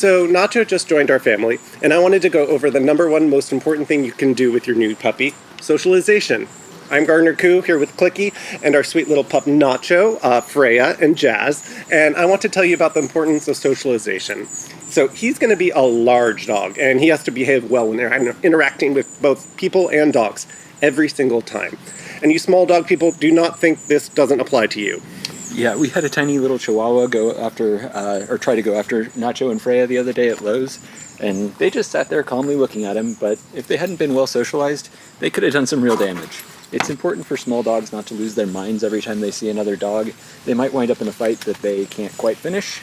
So Nacho just joined our family, and I wanted to go over the number one most important thing you can do with your new puppy, socialization. I'm Gardner Koo here with Clicky and our sweet little pup Nacho, Freya, and Jazz, and I want to tell you about the importance of socialization. So he's going to be a large dog, and he has to behave well when they're interacting with both people and dogs every single time. And you small dog people, do not think this doesn't apply to you. Yeah, we had a tiny little Chihuahua try to go after Nacho and Freya the other day at Lowe's, and they just sat there calmly looking at him, but if they hadn't been well socialized, they could have done some real damage. It's important for small dogs not to lose their minds every time they see another dog. They might wind up in a fight that they can't quite finish.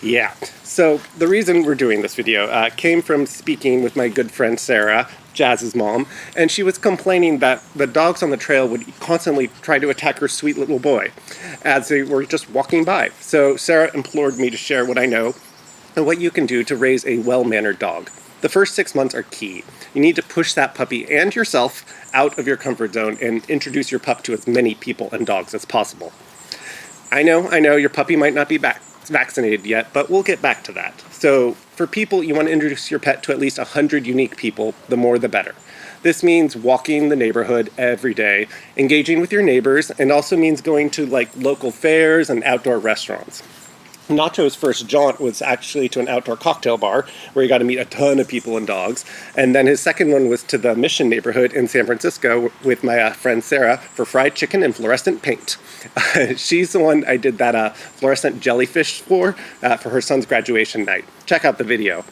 Yeah, so the reason we're doing this video came from speaking with my good friend Sarah, Jazz's mom, and she was complaining that the dogs on the trail would constantly try to attack her sweet little boy as they were just walking by. So Sarah implored me to share what I know and what you can do to raise a well-mannered dog. The first 6 months are key. You need to push that puppy and yourself out of your comfort zone and introduce your pup to as many people and dogs as possible. I know, your puppy might not be vaccinated yet, but we'll get back to that. So for people, you want to introduce your pet to at least 100 unique people, the more the better. This means walking the neighborhood every day, engaging with your neighbors, and also means going to local fairs and outdoor restaurants. Nacho's first jaunt was actually to an outdoor cocktail bar where he got to meet a ton of people and dogs. And then his second one was to the Mission neighborhood in San Francisco with my friend Sarah for fried chicken and fluorescent paint. She's the one I did that fluorescent jellyfish for her son's graduation night. Check out the video.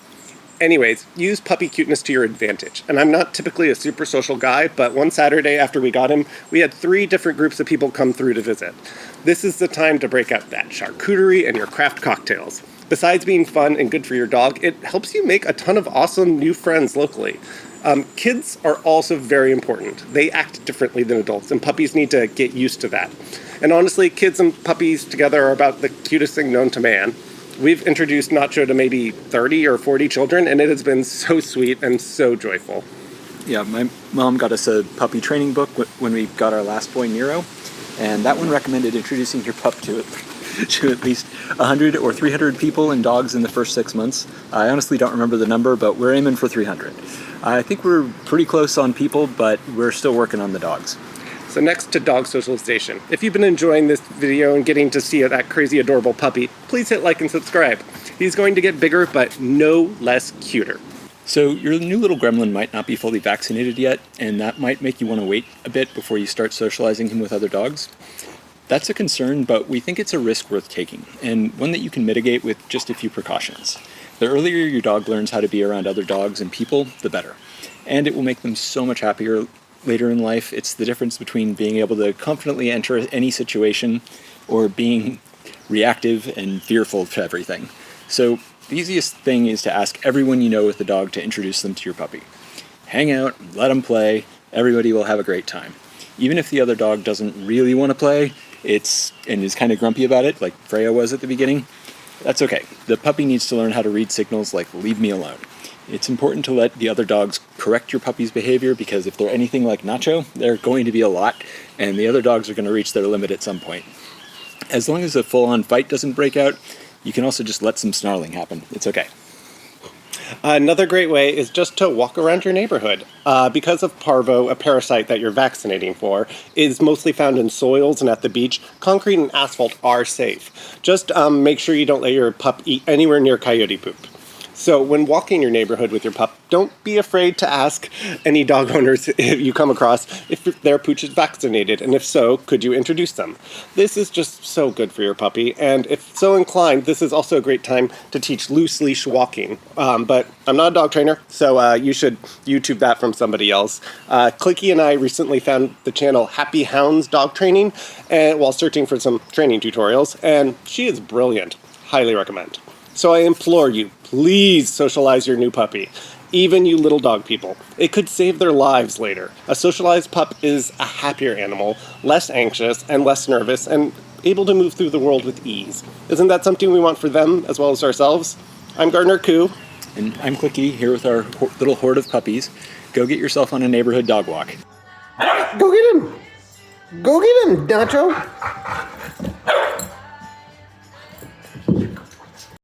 Anyways, use puppy cuteness to your advantage. And I'm not typically a super social guy, but one Saturday after we got him, we had 3 different groups of people come through to visit. This is the time to break out that charcuterie and your craft cocktails. Besides being fun and good for your dog, it helps you make a ton of awesome new friends locally. Kids are also very important. They act differently than adults, and puppies need to get used to that. And honestly, kids and puppies together are about the cutest thing known to man. We've introduced Nacho to maybe 30 or 40 children, and it has been so sweet and so joyful. Yeah, my mom got us a puppy training book when we got our last boy, Nero, and that one recommended introducing your pup to at least 100 or 300 people and dogs in the first 6 months. I honestly don't remember the number, but we're aiming for 300. I think we're pretty close on people, but we're still working on the dogs. So next to dog socialization. If you've been enjoying this video and getting to see that crazy adorable puppy, please hit like and subscribe. He's going to get bigger, but no less cuter. So your new little gremlin might not be fully vaccinated yet, and that might make you want to wait a bit before you start socializing him with other dogs. That's a concern, but we think it's a risk worth taking, and one that you can mitigate with just a few precautions. The earlier your dog learns how to be around other dogs and people, the better. And it will make them so much happier later in life. It's the difference between being able to confidently enter any situation or being reactive and fearful to everything. So the easiest thing is to ask everyone you know with the dog to introduce them to your puppy. Hang out, let them play, everybody will have a great time. Even if the other dog doesn't really want to play, and is kind of grumpy about it, like Freya was at the beginning, that's okay. The puppy needs to learn how to read signals like leave me alone. It's important to let the other dogs correct your puppy's behavior, because if they're anything like Nacho, they're going to be a lot, and the other dogs are going to reach their limit at some point. As long as a full-on fight doesn't break out, you can also just let some snarling happen. It's okay. Another great way is just to walk around your neighborhood. Because of parvo, a parasite that you're vaccinating for, is mostly found in soils and at the beach, concrete and asphalt are safe. Just make sure you don't let your pup eat anywhere near coyote poop. So when walking your neighborhood with your pup, don't be afraid to ask any dog owners if you come across if their pooch is vaccinated, and if so, could you introduce them? This is just so good for your puppy, and if so inclined, this is also a great time to teach loose leash walking. But I'm not a dog trainer, so you should YouTube that from somebody else. Clicky and I recently found the channel Happy Hounds Dog Training while searching for some training tutorials, and she is brilliant. Highly recommend. So I implore you, please socialize your new puppy. Even you little dog people. It could save their lives later. A socialized pup is a happier animal, less anxious and less nervous, and able to move through the world with ease. Isn't that something we want for them as well as ourselves? I'm Gardner Koo. And I'm Clicky, here with our little horde of puppies. Go get yourself on a neighborhood dog walk. Go get him! Go get him, Nacho!